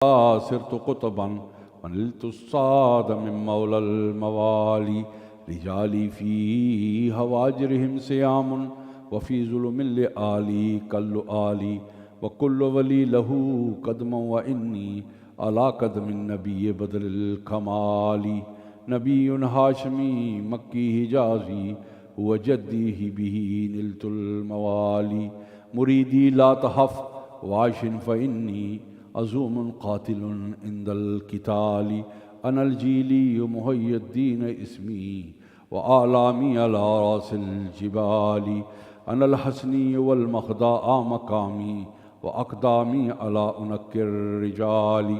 صرت قطبا ونلت الصاد من مولى الموالي رجالي في هواجرهم سيام وفي ظلم لآلي كاللؤالي وكل ولي له قدم وإني على قدم النبي بدر الكمال نبي هاشمي مكي حجازي هو جديه به نلت الموالي مريدي لا تخف واش فإني عزوم قاتل عند القتال أنا الجيلي محي الدين اسمي وآلامي على رأس الجبال أنا الحسني والمخداء مقامي وأقدامي على أنكر الرجال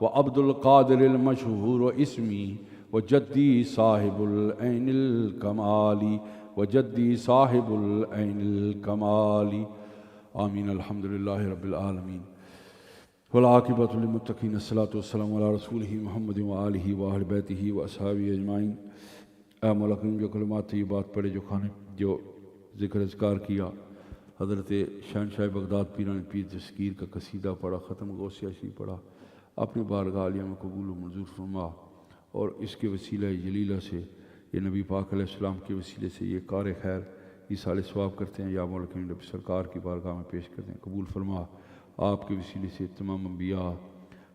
وعبد القادر المشهور اسمي وجدي صاحب العين الكمال وجدي صاحب العين الكمال آمين الحمد لله رب العالمين والعاقبۃ للمتقین الصلاۃ والسلام علی رسولہ محمد وآلہ وأہل بیتہ وأصحابہ اجمعین۔ اے مولا کریم جو کلمات طیبات پڑھے، جو کھانے، جو ذکر اذکار کیا، حضرت شہنشاہ بغداد پیران پیر تذکیر کا قصیدہ پڑھا، ختم غوثیہ شریف پڑھا، اپنے بارگاہ عالیہ میں قبول و منظور فرما، اور اس کے وسیلہ جلیلہ سے یہ نبی پاک علیہ السلام کے وسیلے سے یہ کار خیر ایصال ثواب کرتے ہیں، یا مولا کریم رب سرکار کی بارگاہ میں پیش کرتے ہیں، قبول فرما۔ آپ کے وسیلے سے تمام انبیاء،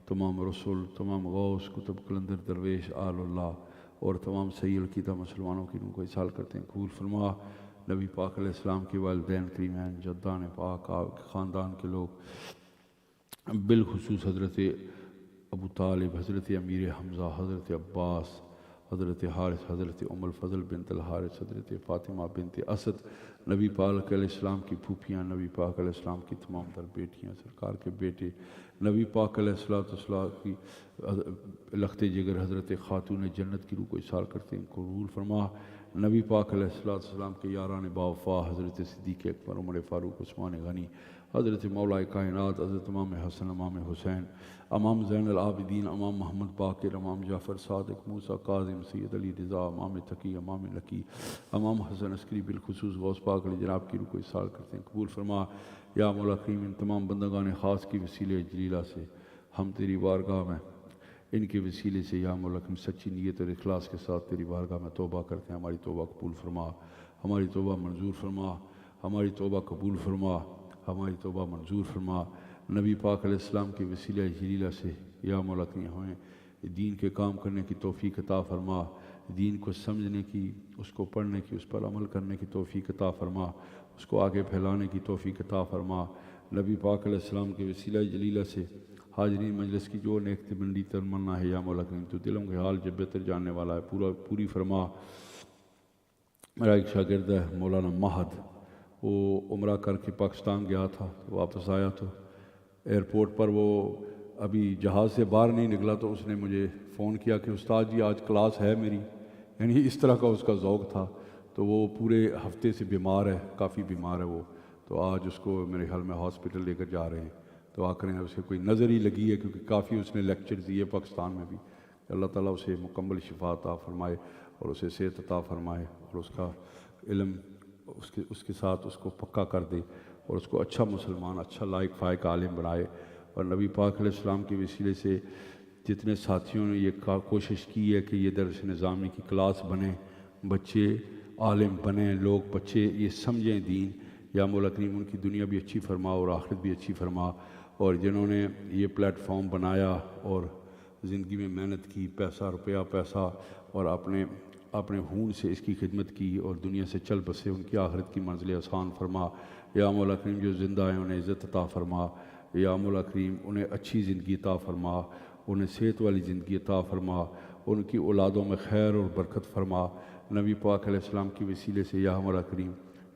تمام رسول، تمام غوث، کتب، قلندر، درویش، آل اللہ اور تمام صحیح العقیدہ مسلمانوں کی روح کو ایصال کرتے ہیں، قبول فرما۔ نبی پاک علیہ السلام کے والدین کریمین، جدان پاک، آپ کے خاندان کے لوگ، بالخصوص حضرت ابو طالب، حضرت امیر حمزہ، حضرت عباس، حضرت حارث، حضرت ام الفضل بنت الحارث، حضرت فاطمہ بنت اسد، نبی پاک علیہ السلام کی پھوپھیاں، نبی پاک علیہ السلام کی تمام تر بیٹیاں، سرکار کے بیٹے، نبی پاک علیہ السلام کی لخت جگر حضرت خاتون جنت کی روح کو ایصال کرتے ہیں، قبول فرما۔ نبی پاک علیہ السلام کے یاران باوفا حضرت صدیق اکبر، عمر فاروق، عثمان غنی، حضرت مولا کائنات، حضرت امام حسن، امام حسین، امام زین العابدین، امام محمد باقر، امام جعفر صادق، موسیٰ کاظم، سید علی رضا، امام تقی، امام نقی، امام حسن عسکری، بالخصوص غوث پاک علیہ جناب کی روح کو ایصال کرتے ہیں، قبول فرما۔ یا مولا کریم ان تمام بندگان خاص کی وسیلے جلیلہ سے ہم تیری بارگاہ میں، ان کے وسیلے سے یا مولا کریم سچی نیت اور اخلاص کے ساتھ تیری بارگاہ میں توبہ کرتے ہیں، ہماری توبہ قبول فرما، ہماری توبہ منظور فرما، ہماری توبہ قبول فرما، ہماری توبہ منظور فرما۔ نبی پاک علیہ السلام کے وسیلہ جلیلہ سے یا مولا کریم ہمیں دین کے کام کرنے کی توفیق عطا فرما، دین کو سمجھنے کی، اس کو پڑھنے کی، اس پر عمل کرنے کی توفیق عطا فرما، اس کو آگے پھیلانے کی توفیق عطا فرما۔ نبی پاک علیہ السلام کے وسیلہ جلیلہ سے حاضرین مجلس کی جو نیک تمنی تمنا ہے یا مولا کریم تو دلوں کے حال جب بہتر جاننے والا ہے، پوری فرما۔ میرا ایک شاگرد ہے مولانا مہد، وہ عمرہ کر کے پاکستان گیا تھا، واپس آیا تو ایئرپورٹ پر وہ ابھی جہاز سے باہر نہیں نکلا تو اس نے مجھے فون کیا کہ استاد جی آج کلاس ہے میری، یعنی اس طرح کا اس کا ذوق تھا۔ تو وہ پورے ہفتے سے بیمار ہے، کافی بیمار ہے وہ، تو آج اس کو میرے خیال میں ہاسپٹل لے کر جا رہے ہیں، تو آ کر اسے کوئی نظر ہی لگی ہے کیونکہ کافی اس نے لیکچر دیے پاکستان میں بھی۔ اللہ تعالیٰ اسے مکمل شفا عطا فرمائے اور اسے صحت عطا فرمائے اور اس کا علم اس کے ساتھ اس کو پکا کر دے اور اس کو اچھا مسلمان، اچھا لائق فائق عالم بنائے۔ اور نبی پاک علیہ السلام کے وسیلے سے جتنے ساتھیوں نے یہ کوشش کی ہے کہ یہ درس نظامی کی کلاس بنے، بچے عالم بنیں، لوگ بچے یہ سمجھیں دین، یا مولا کریم ان کی دنیا بھی اچھی فرما اور آخرت بھی اچھی فرما۔ اور جنہوں نے یہ پلیٹ فارم بنایا اور زندگی میں محنت کی، پیسہ روپیہ پیسہ اور اپنے خون سے اس کی خدمت کی اور دنیا سے چل بسے، ان کی آخرت کی منزل آسان فرما۔ یا مولا کریم جو زندہ ہیں انہیں عزت عطا فرما، یا مولا کریم انہیں اچھی زندگی عطا فرما، انہیں صحت والی زندگی عطا فرما، ان کی اولادوں میں خیر اور برکت فرما۔ نبی پاک علیہ السلام کی وسیلے سے یا مولا کریم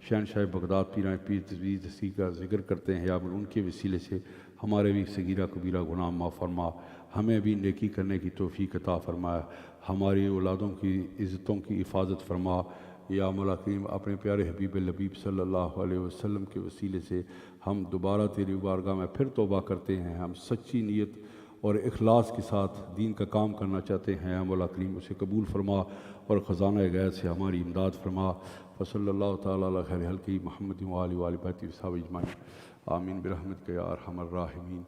شہنشاہ بغداد پیران پیر تذکیر کا ذکر کرتے ہیں، یا ان کے وسیلے سے ہمارے بھی صغیرہ کبیرہ گناہ معاف فرما، ہمیں بھی نیکی کرنے کی توفیق عطا فرمایا، ہماری اولادوں کی عزتوں کی حفاظت فرما۔ یا مولا کریم اپنے پیارے حبیب لبیب صلی اللہ علیہ وسلم کے وسیلے سے ہم دوبارہ تیری بارگاہ میں پھر توبہ کرتے ہیں، ہم سچی نیت اور اخلاص کے ساتھ دین کا کام کرنا چاہتے ہیں، یا مولا کریم اسے قبول فرما اور خزانہ غیب سے ہماری امداد فرما۔ وصلی اللہ تعالیٰ علی خیر خلقہ محمد وآلہ وآلہ بیتہ وصحبہ اجمعین، آمین برحمتک یا ارحم الراحمین۔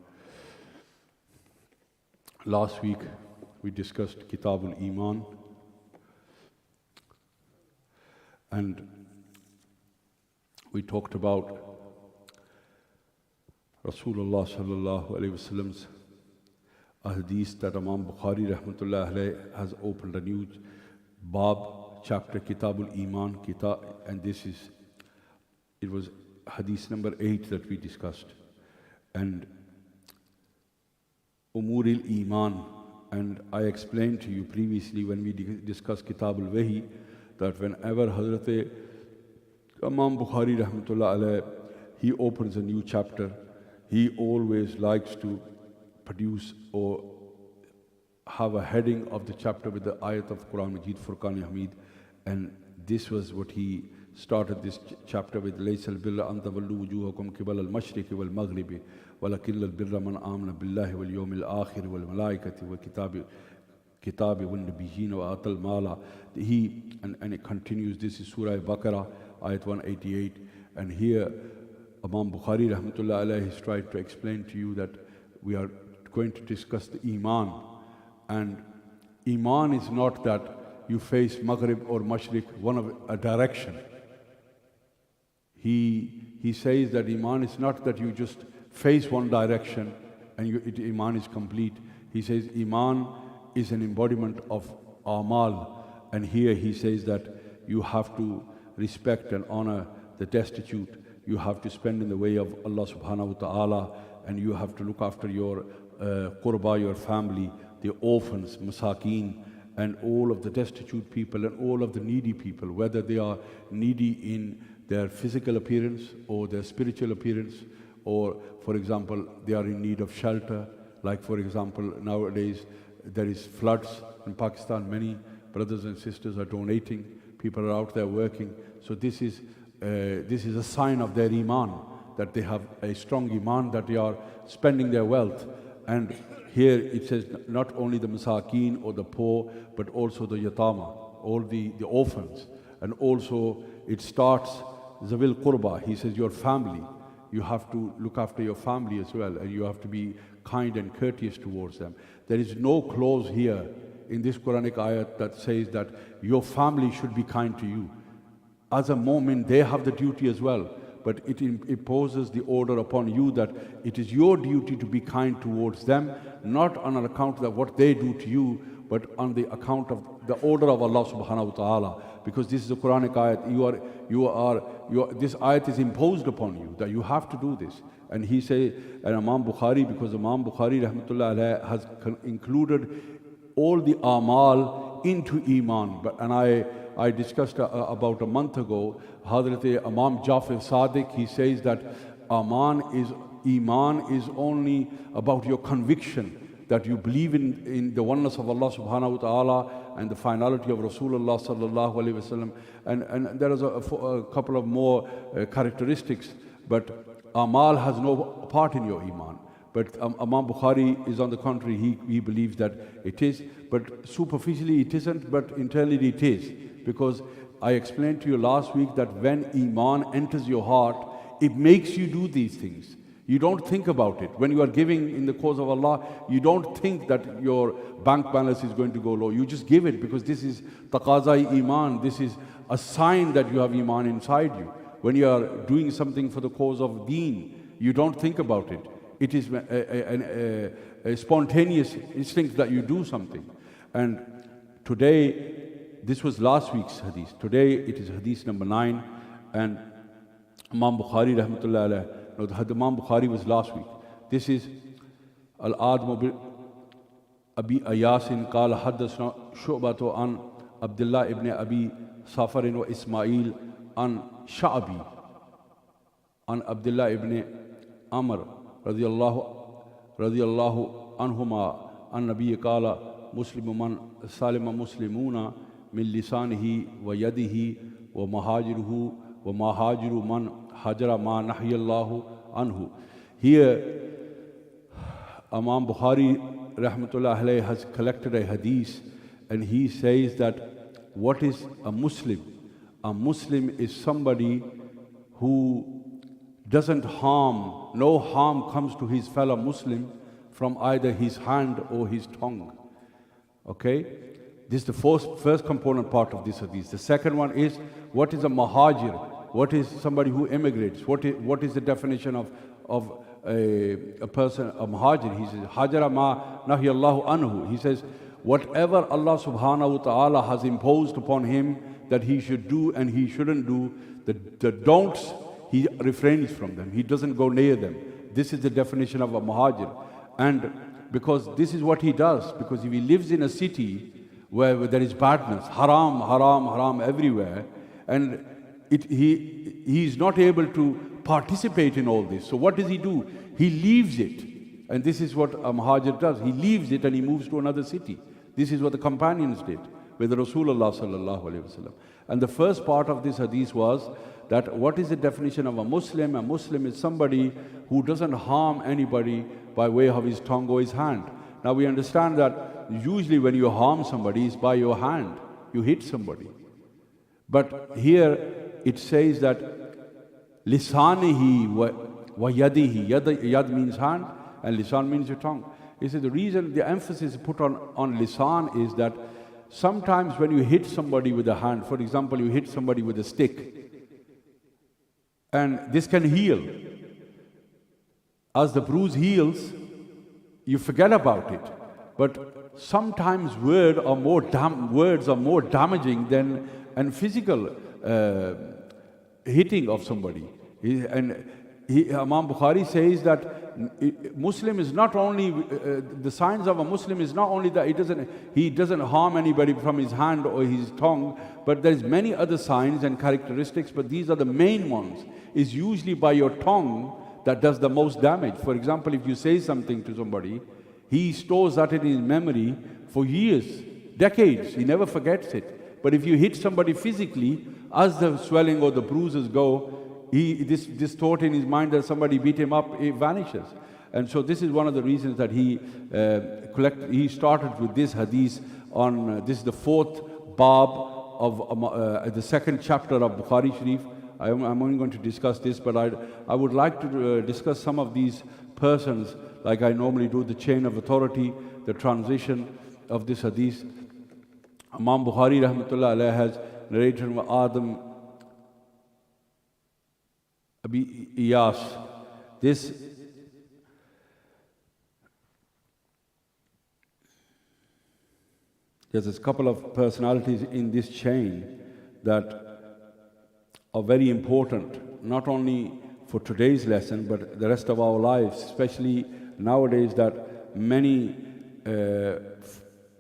Last week we discussed Kitabul Iman, and we talked about Rasulullah sallallahu alaihi wasallam's hadith that Imam Bukhari rahmatullah alayhi has opened a new bab, chapter Kitabul Iman, and it was hadith number 8 that we discussed. And Umuril Iman, and I explained to you previously when we discussed Kitabul Wahi that whenever Hazrat Imam Bukhari rahmatullah alayhi, he opens a new chapter, he always likes to produce or have a heading of the chapter with the ayat of Quran Majid, Furqan Hamid, and this was what he started this chapter with. لَيْسَ الْبِرَّ أَن تَوَلُّوا وُجُوهَكُمْ قِبَلَ الْمَشْرِقِ وَالْمَغْرِبِ وَلَكِنَّ الْبِرَّ مَنْ آمَنَ بِاللَّهِ وَالْيَوْمِ الْآخِرِ وَالْمَلَائِكَةِ وَالْكِتَابِ وَالنَّبِيِّينَ وَآتَى الْمَالَ. And it continues. This is Surah Baqarah, ayat 188. And here Imam Bukhari rahmatullah alayhi has tried to explain to you that we are going to discuss the Iman. And Iman is not that you face Maghrib or Mashriq, one of a direction. He says that Iman is not that you just face one direction and Iman is complete. He says Iman is an embodiment of Amal. And here he says that you have to respect and honor the destitute. You have to spend in the way of Allah subhanahu wa ta'ala, and you have to look after your qurba, your family, the orphans, masakeen, and all of the destitute people and all of the needy people, whether they are needy in their physical appearance or their spiritual appearance, or, for example, they are in need of shelter. Like, for example, nowadays there is floods in Pakistan. Many brothers and sisters are donating. People are out there working. So this is a sign of their Iman, that they have a strong Iman, that they are spending their wealth. And here it says not only the masakeen or the poor, but also the yatama, all the orphans. And also it starts Zawil Qurba. He says your family. You have to look after your family as well, and you have to be kind and courteous towards them. There is no clause here in this Quranic ayat that says that your family should be kind to you. As a mu'min, they have the duty as well, but it imposes the order upon you that it is your duty to be kind towards them, not on account of what they do to you, but on the account of the order of Allah subhanahu wa ta'ala. Because this is a Quranic ayat, this ayat is imposed upon you, that you have to do this. And he says, and Imam Bukhari, because Imam Bukhari rahmatullah alayhi has included all the amal into Iman. And I discussed about a month ago, Hazrat Imam Jafar Sadiq, he says that Iman is only about your conviction, that you believe in the oneness of Allah subhanahu wa ta'ala and the finality of Rasulullah sallallahu alaihi wasallam. And there is a couple of more characteristics, but Amal has no part in your Iman. But Imam Bukhari is on the contrary, he believes that it is, but superficially it isn't, but internally it is. Because I explained to you last week that when Iman enters your heart, it makes you do these things. You don't think about it. When you are giving in the cause of Allah, you don't think that your bank balance is going to go low. You just give it because this is taqaza Iman. This is a sign that you have Iman inside you. When you are doing something for the cause of deen, you don't think about it. It is a spontaneous instinct that you do something. And today, this was last week's hadith. Today it is hadith number 9, and Imam Bukhari rahmatullah alayhi. No, the Imam Bukhari was last week. This is Al-Adm bin Abi Ayasin qala haddathna Shu'batu an Abdullah ibn Abi Safarin wa Ismail an Sha'bi an Abdullah ibn Amr radiyallahu anhuma an Nabi qala Muslimu man salima muslimuna min lisanihi wa yadihi wa mahajiruhu wa mahajiru man hajara ma nahiyallahu anhu. Here Imam Bukhari rahmatullah alayhi has collected a hadith, and he says that what is a Muslim? A Muslim is somebody who doesn't harm, no harm comes to his fellow Muslim from either his hand or his tongue. Okay? This is the first component part of this hadith. The second one is, what is a muhajir? What is somebody who immigrates? What is the definition of a person, a muhajir? He says, hajara ma nahiyallahu anhu. He says, whatever Allah subhanahu wa ta'ala has imposed upon him that he should do and he shouldn't do, the don'ts, he refrains from them. He doesn't go near them. This is the definition of a muhajir. And because this is what he does, because if he lives in a city where there is badness, haram, haram, haram everywhere, and he is not able to participate in all this. So what does he do? He leaves it. And this is what a muhajir does. He leaves it and he moves to another city. This is what the companions did with Rasulullah sallallahu alaihi wasallam. And the first part of this hadith was that what is the definition of a Muslim? A Muslim is somebody who doesn't harm anybody by way of his tongue or his hand. Now we understand that usually when you harm somebody, it's by your hand. You hit somebody. But here it says that lisanihi wa yadihi. Yad means hand and lisan means your tongue. He said the reason the emphasis put on lisan is that sometimes when you hit somebody with a hand, for example, you hit somebody with a stick, and this can heal. As the bruise heals, you forget about it. But sometimes words are more damaging than a physical hitting of somebody. Imam Bukhari says that Muslim is not only, the signs of a Muslim is not only that he doesn't harm anybody from his hand or his tongue, but there's many other signs and characteristics, but these are the main ones. Is usually by your tongue that does the most damage. For example, if you say something to somebody, he stores that in his memory for years, decades, he never forgets it. But if you hit somebody physically, as the swelling or the bruises go, this thought in his mind that somebody beat him up, it vanishes. And so this is one of the reasons that he started with this hadith on, this is the fourth bab of the second chapter of Bukhari Sharif. I'm only going to discuss this, but I would like to discuss some of these persons, like I normally do, the chain of authority, the transition of this hadith. Imam Bukhari rahmatullah alayhi has narrated from Adam Abi Iyas. There's a couple of personalities in this chain that are very important, not only for today's lesson, but the rest of our lives, especially nowadays that many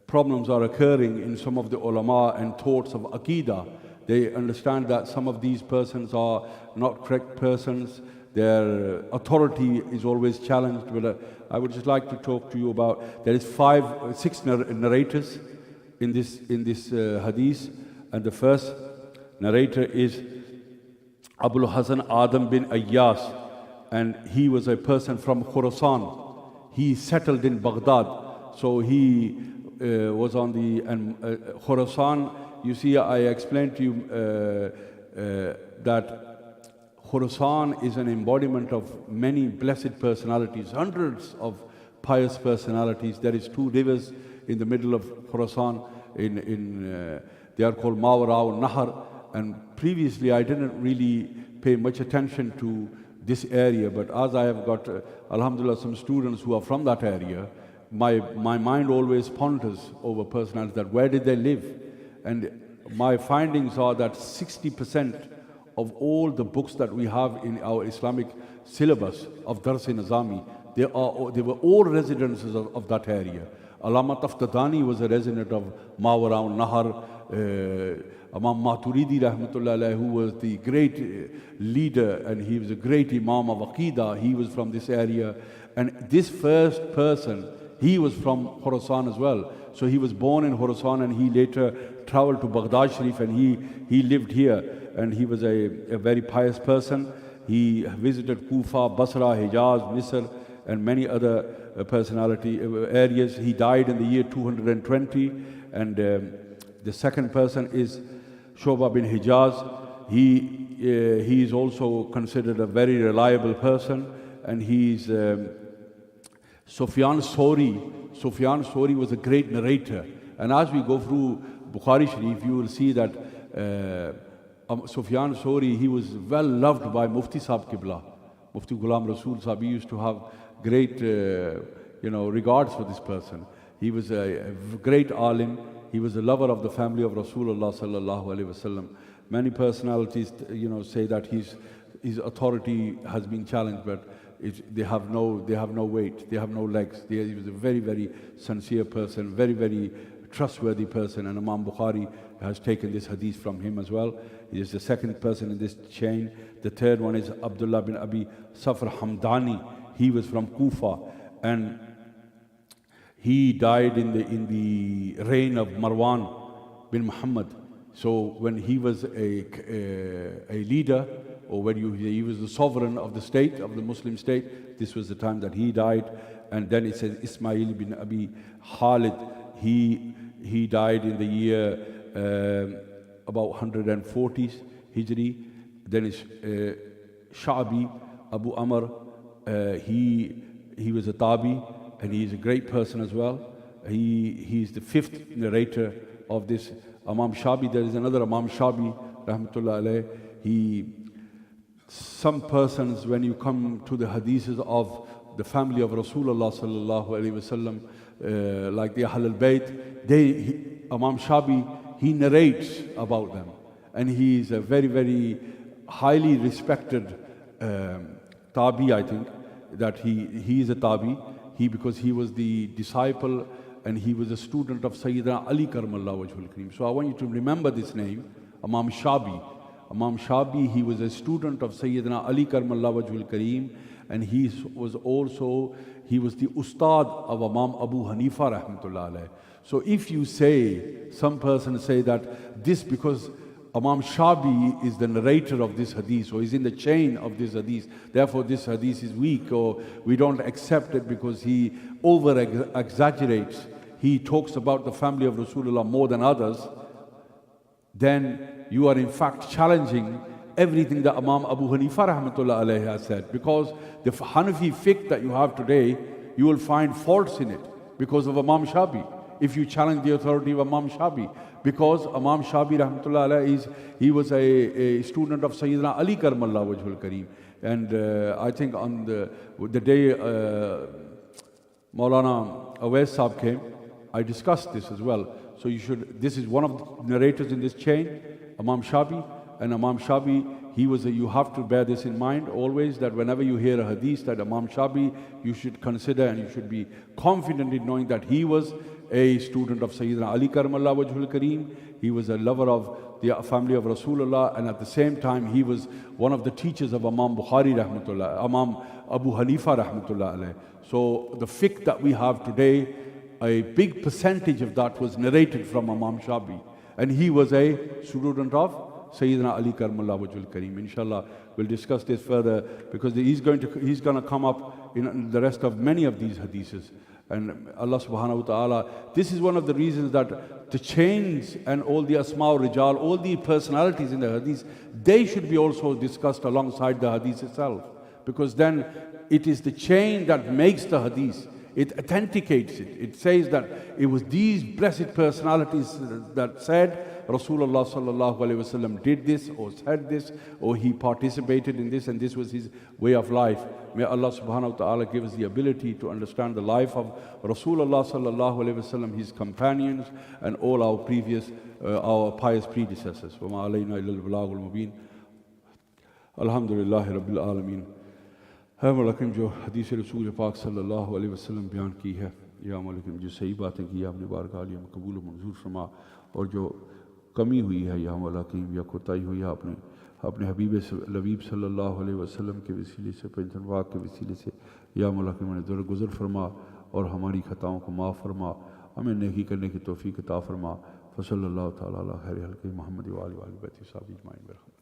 problems are occurring in some of the ulama and thoughts of Aqidah. They understand that some of these persons are not correct persons, their authority is always challenged. But I would just like to talk to you about, there is 6 narrators in this hadith, and the first narrator is Abul Hasan Adam bin Ayyas, and he was a person from Khurasan. He settled in Baghdad, so he was on the Khurasan. You see, I explained to you that Khurasan is an embodiment of many blessed personalities, hundreds of pious personalities. There is 2 rivers in the middle of Khurasan. They are called Mawara Nahar. And previously I didn't really pay much attention to this area, but as I have got, alhamdulillah, some students who are from that area, my mind always ponders over personalities, that where did they live? And my findings are that 60% of all the books that we have in our Islamic syllabus of Dars-e-Nizami, they were all residences of that area. Allama Taftadani was a resident of Mawara Nahar. Imam Maturidi rahmatullah alayhi, who was the great leader, and he was a great Imam of Aqidah, he was from this area. And this first person, he was from Khurasan as well. So he was born in Khurasan, and he later traveled to Baghdad Sharif, and he lived here. And he was a very pious person. He visited Kufa, Basra, Hijaz, Misr, and many other personality areas. He died in the year 220. And the second person is Shoba bin Hijaz. He is also considered a very reliable person, and he's Sufyan Sori was a great narrator. And as we go through Bukhari Sharif, you will see that Sufyan Sori, he was well loved by Mufti Sahib Qibla. Mufti Ghulam Rasool Sahib, he used to have great regards for this person. He was a great alim. He was a lover of the family of Rasulullah sallallahu alaihi wasallam. Many personalities, say that his authority has been challenged, but they have no weight, they have no legs. He was a very, very sincere person, very, very trustworthy person, and Imam Bukhari has taken this hadith from him as well. He is the second person in this chain. The third one is Abdullah bin Abi Safr Hamdani. He was from Kufa, and he died in the reign of Marwan bin Muhammad. So when he was a leader, or when he was the sovereign of the state, of the Muslim state, this was the time that he died. And then it says Ismail bin Abi Khalid, he died in the year about 140s Hijri. Then it's Sha'bi Abu Amr, he was a Tabi, and he is a great person as well. He is the fifth narrator of this Imam Shabi. There is another Imam Shabi, rahmatullah alayh. Some persons, when you come to the hadiths of the family of Rasulullah sallallahu alaihi wasallam, like the Ahl al-Bayt, Imam Shabi, he narrates about them. And he is a very, very highly respected Tabi, I think, that he is a Tabi. Because he was the disciple and he was a student of Sayyidina Ali Karmallahu Wajhul Kareem. So I want you to remember this name, Imam Shabi. Imam Shabi, he was a student of Sayyidina Ali Karmallahu Wajhul Kareem, and he was the Ustad of Imam Abu Hanifa Rahmatullah Alayh. So if you say, some persons say that this because Imam Shabi is the narrator of this hadith, or is in the chain of this hadith, therefore this hadith is weak, or we don't accept it because he over-exaggerates, he talks about the family of Rasulullah more than others, then you are in fact challenging everything that Imam Abu Hanifa rahmatullah alayhi has said. Because the Hanafi fiqh that you have today, you will find faults in it because of Imam Shabi. If you challenge the authority of Imam Shabi, because Imam Shabi rahmatullah alayhi he was a student of Sayyidina Ali Karmallahu Wajhul Kareem. And I think on the day Maulana Awais Sahib came, I discussed this as well. So this is one of the narrators in this chain, Imam Shabi. And Imam Shabi, you have to bear this in mind always, that whenever you hear a hadith that Imam Shabi, you should consider and you should be confident in knowing that he was a student of Sayyidina Ali Karmallahu Wajhul Kareem. He was a lover of the family of Rasulullah, and at the same time he was one of the teachers of Imam Bukhari rahmatullah, Imam Abu Hanifa rahmatullah alayh. So the fiqh that we have today, a big percentage of that was narrated from Imam Shabi, and he was a student of Sayyidina Ali Karmallahu Wajhul Kareem. Inshallah, we'll discuss this further, because he's going to come up in the rest of many of these hadiths. And Allah subhanahu wa ta'ala, this is one of the reasons that the chains and all the asma' rijal, all the personalities in the hadith, they should be also discussed alongside the hadith itself. Because then it is the chain that makes the hadith. It authenticates it. It says that it was these blessed personalities that said Rasulullah sallallahu alaihi wasallam did this, or said this, or he participated in this, and this was his way of life. May Allah subhanahu wa ta'ala give us the ability to understand the life of Rasulullah sallallahu alaihi wasallam, his companions, and all our our pious predecessors. Wa ma alayna illa al-balagh al-mubin. Alhamdulillahi rabbil alameen. है मौलकिम जो हदीस रसूल पाक सल्लल्लाहु अलैहि वसल्लम बयान की है, या मौलकिम जो सही बातें की आपने बारगाह में कबूल मंजूर फरमा, और जो कमी हुई है या मौलकिम या कोताही हुई है आपने अपने हबीब लबीब सल्लल्लाहु अलैहि वसल्लम के वसीले से, पैगंबर के वसीले से या मौलकिम ने दरगुज़र फरमा, और हमारी खताओं को माफ़ फरमा, हमें नेकी करने की तौफीक अता फरमा। फसल्लल्लाहु तआला अला खैरिल खल्क़ि मुहम्मद व आलिहि व सहाबिहि अजमाइन।